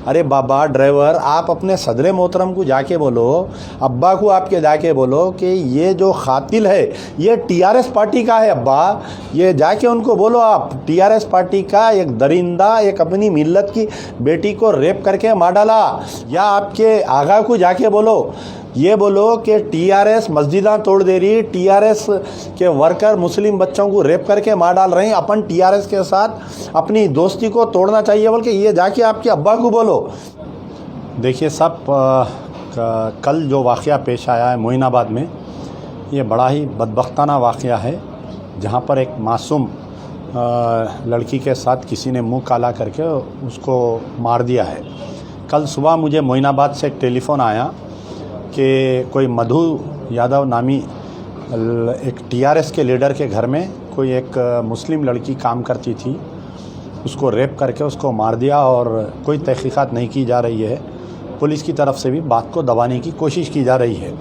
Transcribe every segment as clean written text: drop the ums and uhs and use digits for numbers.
अरे बाबा ड्राइवर, आप अपने सदर मोहतरम को जाके बोलो, अब्बा को आपके जाके बोलो कि ये जो कातिल है ये टीआरएस पार्टी का है। अब्बा, ये जाके उनको बोलो, आप टीआरएस पार्टी का एक दरिंदा एक अपनी मिल्लत की बेटी को रेप करके मार डाला। या आपके आगा को जाके बोलो, ये बोलो कि टीआरएस मस्जिदां तोड़ दे रही, टीआरएस के वर्कर मुस्लिम बच्चों को रेप करके मार डाल रहे हैं, अपन टीआरएस के साथ अपनी दोस्ती को तोड़ना चाहिए बोल के ये जाके आपके अब्बा को बोलो। देखिए सब कल जो वाक़या पेश आया है मोइनाबाद में, ये बड़ा ही बदबख्ताना वाक़या है, जहाँ पर एक मासूम लड़की के साथ किसी ने मुंह काला करके उसको मार दिया है। कल सुबह मुझे मोइनाबाद से एक टेलीफ़ोन आया कि कोई मधु यादव नामी एक टीआरएस के लीडर के घर में कोई एक मुस्लिम लड़की काम करती थी, उसको रेप करके उसको मार दिया और कोई तहकीकात नहीं की जा रही है। पुलिस की तरफ से भी बात को दबाने की कोशिश की जा रही है।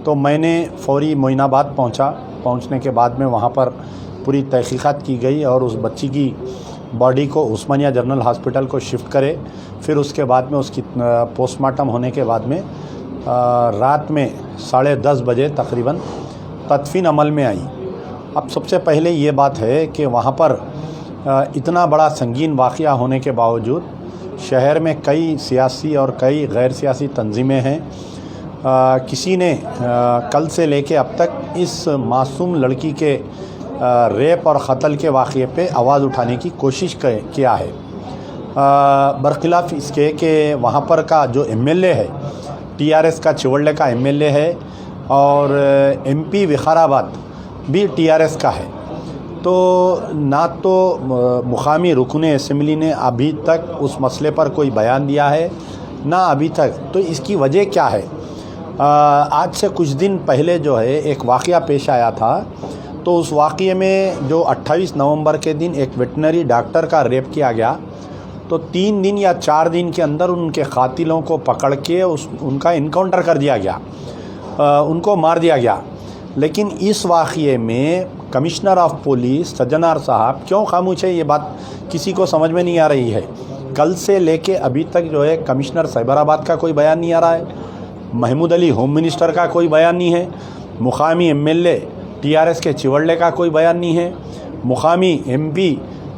तो मैंने फ़ौरी मोइनाबाद पहुंचने के बाद में वहां पर पूरी तहकीकात की गई और उस बच्ची की बॉडी को उस्मानिया जनरल हॉस्पिटल को शिफ्ट करे। फिर उसके बाद में उसकी पोस्टमार्टम होने के बाद में रात में 10:30 बजे तकरीबन तदफीन अमल में आई। अब सबसे पहले ये बात है कि वहाँ पर इतना बड़ा संगीन वाक़या होने के बावजूद शहर में कई सियासी और कई गैर सियासी तंजीमें हैं। किसी ने कल से लेके अब तक इस मासूम लड़की के रेप और क़त्ल के वाक़े पे आवाज़ उठाने की कोशिश किया है। बरखिलाफ़ इसके कि वहाँ पर का जो एमएलए है, टीआरएस का चिवड़े का एमएलए है और एमपी विकाराबाद भी टीआरएस का है। तो ना तो मुकामी रुकन असम्बली ने अभी तक उस मसले पर कोई बयान दिया है, ना अभी तक। तो इसकी वजह क्या है? आज से कुछ दिन पहले जो है एक वाक़या पेश आया था। तो उस वाक़ये में जो 28 नवंबर के दिन एक वेटनरी डॉक्टर का रेप किया गया, तो 3 दिन या 4 दिन के अंदर उनके कातिलों को पकड़ के उनका इनकाउंटर कर दिया गया, उनको मार दिया गया। लेकिन इस वाक़ये में कमिश्नर ऑफ पुलिस सज्जनार साहब क्यों खामोश है, ये बात किसी को समझ में नहीं आ रही है। कल से लेके अभी तक जो है कमिश्नर साइबराबाद का कोई बयान नहीं आ रहा है, महमूद अली होम मिनिस्टर का कोई बयान नहीं है, मुकामी एमएलए टीआरएस के चिवड़े का कोई बयान नहीं है, मुकामी एमपी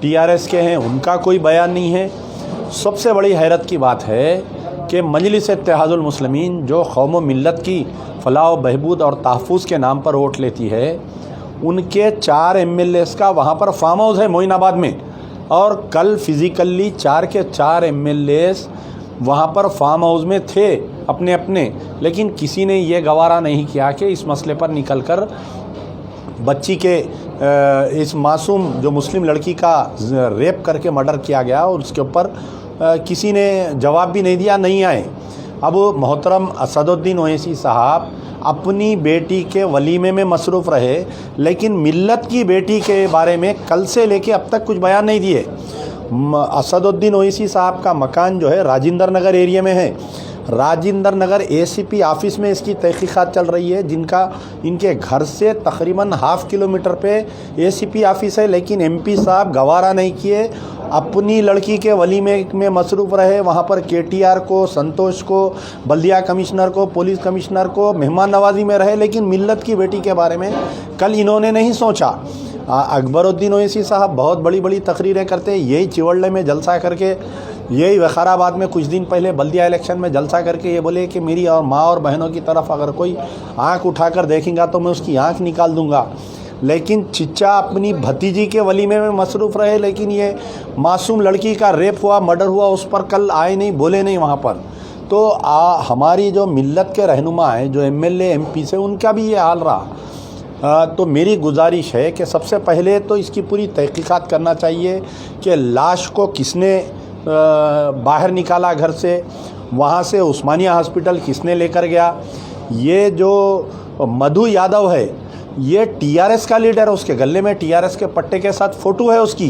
टीआरएस के हैं उनका कोई बयान नहीं है। सबसे बड़ी हैरत की बात है कि मजलिस इत्तेहादुल मुस्लिमीन जो कौम व मिल्लत की फलाह व बहबूद और तहफ़्फ़ुज़ के नाम पर वोट लेती है, उनके 4 एमएलएस का वहाँ पर फार्म हाउस है मोइनाबाद में। और कल फिज़िकली 4 के 4 एमएलएस वहाँ पर फार्म हाउस में थे अपने अपने, लेकिन किसी ने ये गवारा नहीं किया कि इस मसले पर निकल कर बच्ची के इस मासूम जो मुस्लिम लड़की का रेप करके मर्डर किया गया और उसके ऊपर किसी ने जवाब भी नहीं दिया, नहीं आए। अब मोहतरम असदुद्दीन ओवैसी साहब अपनी बेटी के वलीमे में मसरूफ़ रहे, लेकिन मिल्लत की बेटी के बारे में कल से लेके अब तक कुछ बयान नहीं दिए। असदुद्दीन ओवैसी साहब का मकान जो है राजेंद्र नगर एरिया में है। राजेंद्र नगर एसीपी ऑफिस में इसकी तहकीकात चल रही है, जिनका इनके घर से तकरीबन ½ किलोमीटर पे एसीपी ऑफिस है। लेकिन एमपी साहब गवारा नहीं किए, अपनी लड़की के वलीमे में मसरूफ़ रहे। वहाँ पर केटीआर को, संतोष को, बल्दिया कमिश्नर को, पुलिस कमिश्नर को मेहमान नवाजी में रहे, लेकिन मिल्लत की बेटी के बारे में कल इन्होंने नहीं सोचा। अकबरुद्दीन ओवैसी साहब बहुत बड़ी बड़ी तकरीरें करते हैं, यही चिवड़े में जलसा करके, यही विकाराबाद में कुछ दिन पहले बल्दिया इलेक्शन में जलसा करके ये बोले कि मेरी और माँ और बहनों की तरफ अगर कोई आंख उठाकर देखेगा तो मैं उसकी आंख निकाल दूंगा। लेकिन चिच्चा अपनी भतीजी के वलीमे में मसरूफ़ रहे, लेकिन ये मासूम लड़की का रेप हुआ, मर्डर हुआ, उस पर कल आए नहीं, बोले नहीं वहाँ पर। तो हमारी जो मिल्लत के रहनुमा हैं, जो एमएलए एमपी से, उनका भी ये हाल रहा। तो मेरी गुजारिश है कि सबसे पहले तो इसकी पूरी तहकीकात करना चाहिए कि लाश को किसने बाहर निकाला घर से, वहाँ से उस्मानिया हॉस्पिटल किसने लेकर गया। ये जो मधु यादव है ये टीआरएस का लीडर है, उसके गले में टीआरएस के पट्टे के साथ फ़ोटो है उसकी।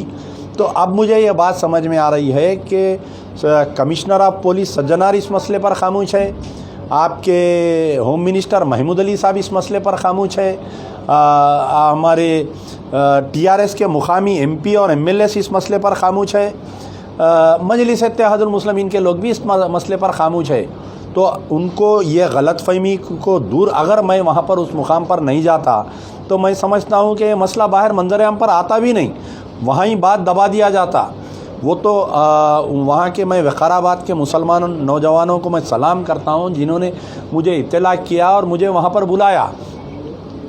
तो अब मुझे ये बात समझ में आ रही है कि कमिश्नर ऑफ पुलिस सज्जनार इस मसले पर खामोश है, आपके होम मिनिस्टर महमूद अली साहब इस मसले पर खामोश है, हमारे टीआरएस के मुकामी एमपी और एमएलए इस मसले पर खामोश है। मजलिस इत्तेहादुल मुस्लिमीन के लोग भी इस मसले पर खामोश है। तो उनको ये गलतफहमी को दूर, अगर मैं वहाँ पर उस मुकाम पर नहीं जाता तो मैं समझता हूँ कि ये मसला बाहर मंजर-ए-आम पर आता भी नहीं, वहाँ ही बात दबा दिया जाता। वो तो वहाँ के, मैं विकाराबाद के मुसलमान नौजवानों को मैं सलाम करता हूँ जिन्होंने मुझे इत्तला किया और मुझे वहाँ पर बुलाया।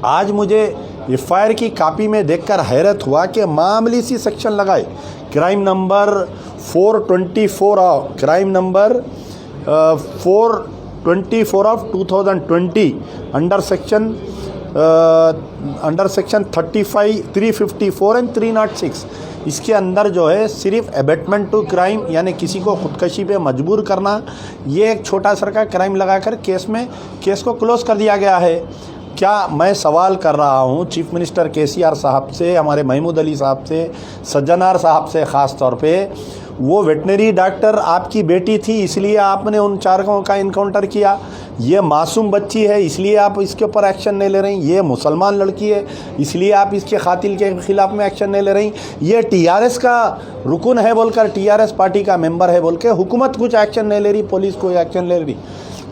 आज मुझे एफआईआर की कापी में देखकर हैरत हुआ कि मामूली सी सेक्शन लगाए, crime number 424 of 2020 under section 35, 354 and 306। इसके अंदर जो है सिर्फ एबेटमेंट टू क्राइम यानी किसी को खुदकशी पे मजबूर करना, ये एक छोटा सा का क्राइम लगाकर केस को क्लोज कर दिया गया है। क्या मैं सवाल कर रहा हूँ चीफ मिनिस्टर केसीआर साहब से, हमारे महमूद अली साहब से, सज्जनार साहब से, ख़ास तौर पे वो वेटनरी डॉक्टर आपकी बेटी थी इसलिए आपने उन चारकों का इनकाउंटर किया, ये मासूम बच्ची है इसलिए आप इसके ऊपर एक्शन नहीं ले रही, ये मुसलमान लड़की है इसलिए आप इसके कातिल के ख़िलाफ़ में एक्शन नहीं ले रही, ये टीआरएस का रुकन है बोलकर, टीआरएस पार्टी का मेंबर है बोल के हुकूमत कुछ एक्शन नहीं ले रही, पुलिस कोई एक्शन ले रही।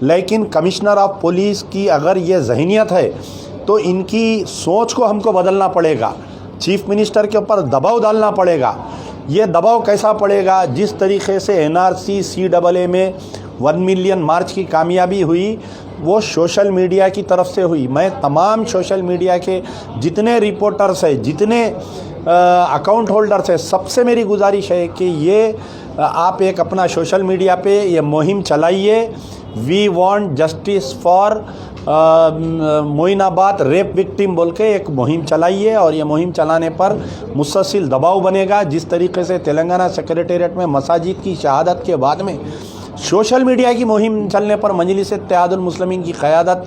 लेकिन कमिश्नर ऑफ पुलिस की अगर ये जहनीत है तो इनकी सोच को हमको बदलना पड़ेगा, चीफ मिनिस्टर के ऊपर दबाव डालना पड़ेगा। ये दबाव कैसा पड़ेगा? जिस तरीके से एनआरसी CAA में 1 मिलियन मार्च की कामयाबी हुई वो सोशल मीडिया की तरफ से हुई। मैं तमाम सोशल मीडिया के जितने रिपोर्टर्स हैं, जितने अकाउंट होल्डर्स हैं, सबसे मेरी गुजारिश है कि ये आप एक अपना सोशल मीडिया पे ये मुहिम चलाइए, we want justice for Moinabad rape victim बोल के एक मुहिम चलाइए। और ये मुहिम चलाने पर मुसलसल दबाव बनेगा। जिस तरीके से तेलंगाना सेक्रेटेरिएट में मसाजिद की शहादत के बाद में सोशल मीडिया की मुहिम चलने पर मजलिस इत्तेहादुल मुस्लिमीन की क़यादत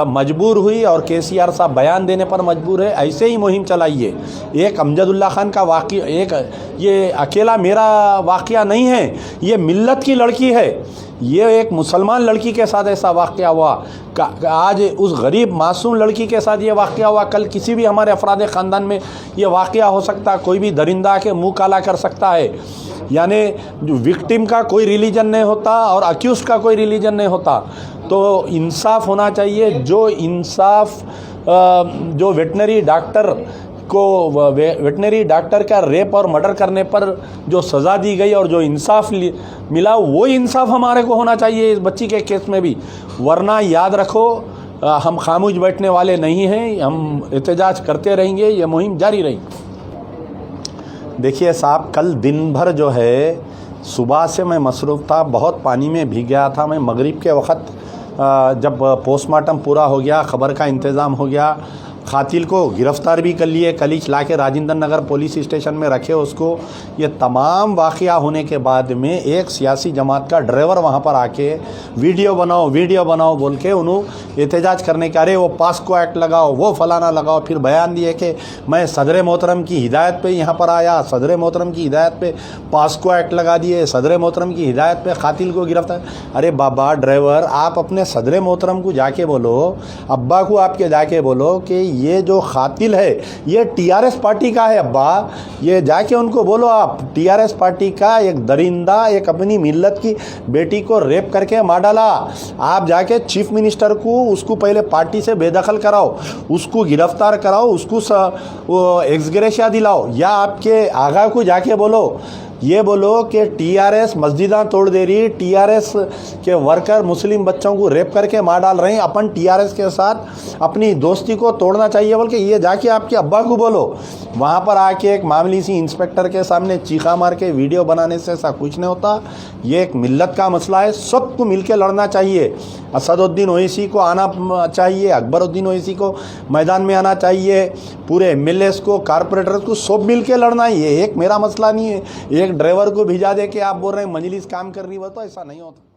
मजबूर हुई और केसीआर साहब बयान देने पर मजबूर है, ऐसे ही मुहिम चलाइए। एक अमजदुल्ला खान का वाक़या, एक ये अकेला मेरा वाक़या नहीं है, ये मिल्लत की लड़की है, ये एक मुसलमान लड़की के साथ ऐसा वाक़या हुआ, आज उस गरीब मासूम लड़की के साथ ये वाक़या हुआ, कल किसी भी हमारे अफराद ख़ानदान में ये वाक़या हो सकता है, कोई भी दरिंदा के मुँह काला कर सकता है। यानी जो विक्टिम का कोई रिलीजन नहीं होता और अक्यूज़ का कोई रिलीजन नहीं होता, तो इंसाफ होना चाहिए। जो इंसाफ जो वेटनरी डॉक्टर को, वेटनरी डॉक्टर का रेप और मर्डर करने पर जो सज़ा दी गई और जो इंसाफ मिला, वो इंसाफ हमारे को होना चाहिए इस बच्ची के केस में भी। वरना याद रखो, हम खामोश बैठने वाले नहीं हैं, हम एहतजाज करते रहेंगे, ये मुहिम जारी रहेगी। देखिए साहब, कल दिन भर जो है सुबह से मैं मसरूफ़ था, बहुत पानी में भीग गया था। मैं मगरिब के वक़्त जब पोस्टमार्टम पूरा हो गया, ख़बर का इंतज़ाम हो गया, कातिल को गिरफ़्तार भी कर लिए, कलीच ला के राजेंद्र नगर पुलिस स्टेशन में रखे उसको। ये तमाम वाक़या होने के बाद में एक सियासी जमात का ड्राइवर वहाँ पर आके वीडियो बनाओ बोल के उन्होंने एहतजाज करने के, अरे वो पास्को एक्ट लगाओ, वो फलाना लगाओ। फिर बयान दिए कि मैं सदर मोहतरम की हिदायत पे यहाँ पर आया, सदर मोहतरम की हिदायत पे पास्को एक्ट लगा दिए, सदर मोहतरम की हिदायत पे कातिल को गिरफ्तार। अरे बाबा ड्राइवर, आप अपने सदर मोहतरम को जाके बोलो, अब्बा को आपके जाके बोलो कि ये जो कातिल है ये टीआरएस पार्टी का है अब्बा, ये जाके उनको बोलो आप, टीआरएस पार्टी का एक दरिंदा एक अपनी मिल्लत की बेटी को रेप करके मार डाला। आप जाके चीफ मिनिस्टर को उसको पहले पार्टी से बेदखल कराओ, उसको गिरफ्तार कराओ, उसको एक्सग्रेशिया दिलाओ, या आपके आगा को जाके बोलो, ये बोलो कि टीआरएस मस्जिदां तोड़ दे रही, टीआरएस के वर्कर मुस्लिम बच्चों को रेप करके मार डाल रहे हैं, अपन टीआरएस के साथ अपनी दोस्ती को तोड़ना चाहिए बोल के ये जाके आपके अब्बा को बोलो। वहाँ पर आके एक मामूली सी इंस्पेक्टर के सामने चीखा मार के वीडियो बनाने से ऐसा कुछ नहीं होता। ये एक मिल्लत का मसला है, सबको मिलकर लड़ना चाहिए। असदुद्दीन ओवैसी को आना चाहिए, अकबरुद्दीन ओवैसी को मैदान में आना चाहिए, पूरे एमएलएस को, कारपोरेटर्स को, सब मिल के लड़ना ही है। एक मेरा मसला नहीं है, एक ड्राइवर को भिजा दे के आप बोल रहे हैं मजलिस काम कर रही हो, तो ऐसा नहीं होता।